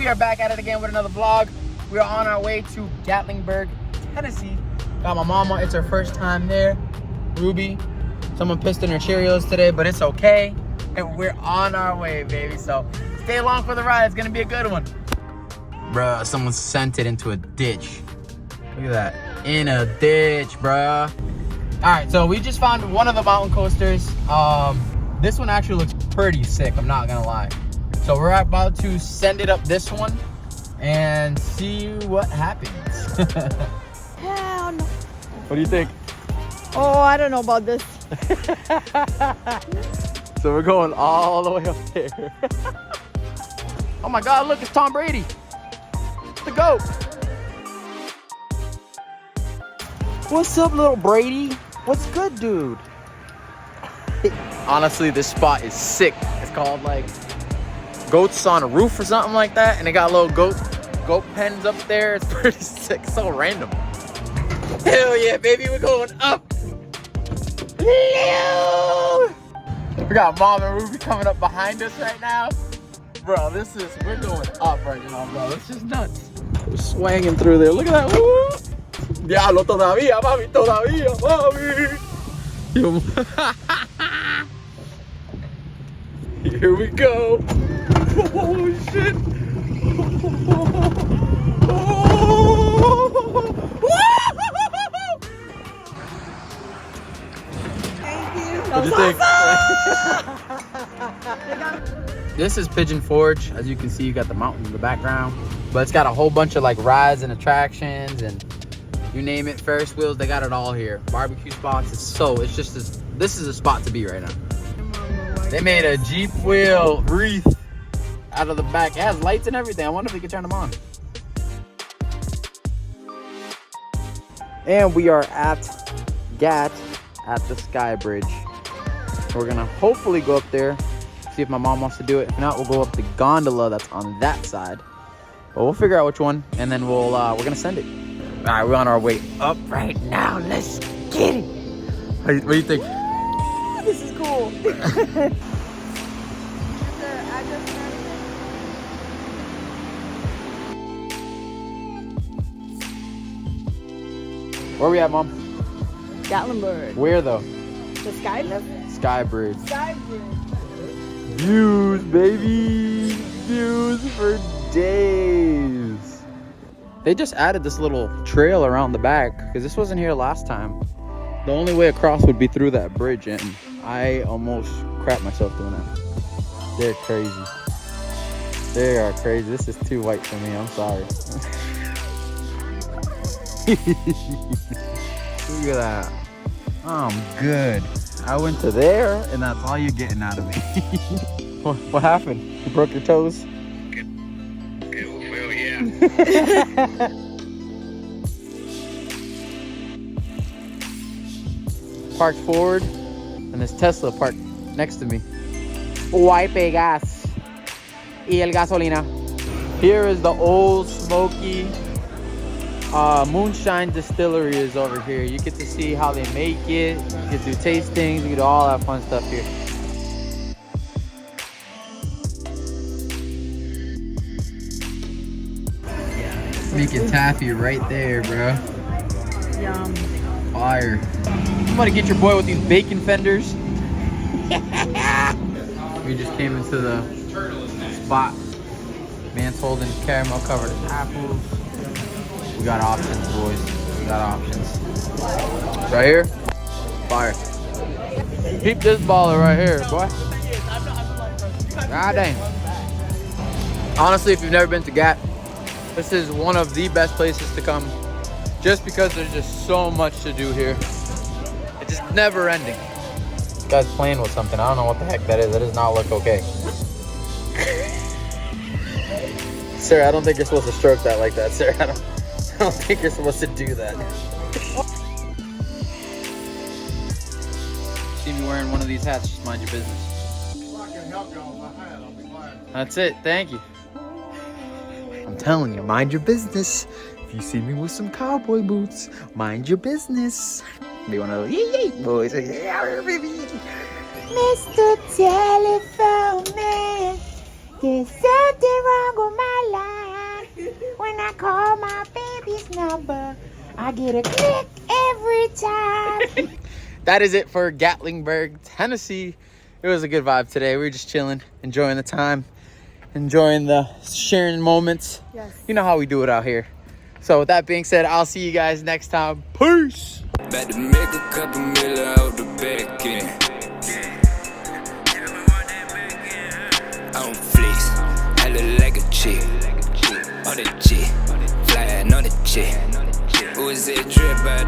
we are back at it again with another vlog. We are on our way to Gatlinburg, Tennessee. Got my mama, it's her first time there. Ruby, someone pissed in her Cheerios today, but it's okay. And we're on our way, baby. So stay along for the ride, it's gonna be a good one. Bruh, someone sent it into a ditch. Look at that, in a ditch, bruh. All right, so we just found one of the mountain coasters. This one actually looks pretty sick, I'm not gonna lie. So we're about to send it up this one and see what happens. Hell no. What do you think? Oh, I don't know about this. So we're going all the way up there. Oh my God, look, it's Tom Brady. The GOAT. What's up, little Brady? What's good, dude? Honestly, this spot is sick. It's called like Goats on a Roof or something like that. And they got little goat pens up there. It's pretty sick, so random. Hell yeah, baby, we're going up. We got Mom and Ruby coming up behind us right now. Bro, we're going up right now, bro. It's just nuts. We're swanging through there. Look at that. Woo! Diablo todavía, mami, todavía, mami. Here we go. Holy shit. What do you think? This is Pigeon Forge. As you can see, you got the mountain in the background, but it's got a whole bunch of like rides and attractions and you name it, Ferris wheels, they got it all here. Barbecue spots, this is a spot to be right now. They made a Jeep wheel wreath out of the back. It has lights and everything. I wonder if we could turn them on. And we are at the Sky Bridge. We're gonna hopefully go up there, see if my mom wants to do it. If not, we'll go up the gondola that's on that side. But we'll figure out which one, and then we're gonna send it. All right, we're on our way up right now. Let's get it. What do you think? This is cool. Where are we at, Mom? Gatlinburg. Where though? The SkyLift? Sky Bridge. Sky Bridge. Views, baby. Views for days. They just added this little trail around the back because this wasn't here last time. The only way across would be through that bridge, and I almost crapped myself doing that. They're crazy. They are crazy. This is too white for me. I'm sorry. Look at that. I'm good. I went to there, and that's all you're getting out of me. What happened? You broke your toes? Parked forward, and this Tesla parked next to me. Why pegas? Y el gasolina. Here is the Old Smoky Moonshine Distillery is over here. You get to see how they make it. You get to do tastings. You can do all that fun stuff here. Making taffy right there, bro. Yum. Fire. I'm gonna get your boy with these bacon fenders. We just came into the spot. Man's holding caramel covered apples. We got options, boys. We got options. Right here, fire. Keep this baller right here, boy. God dang. Honestly, if you've never been to Gat, this is one of the best places to come just because there's just so much to do here. It's just never ending. This guy's playing with something. I don't know what the heck that is. That does not look okay. Sir, I don't think you're supposed to stroke that like that, sir. I don't think you're supposed to do that. See me wearing one of these hats, just mind your business. That's it, thank you. I'm telling you, mind your business. If you see me with some cowboy boots, mind your business. Be one of those yee boys. Mr. Telephone Man, there's something wrong with my life. I get a click every time. That is it for Gatlinburg, Tennessee. It was a good vibe today. We were just chilling, enjoying the time, enjoying the sharing moments. Yes. You know how we do it out here. So with that being said, I'll see you guys next time. Peace. About to make a couple million out the back end. I'm flex, I look like a chick. On the chick, flying on the chick. Who is it drip out?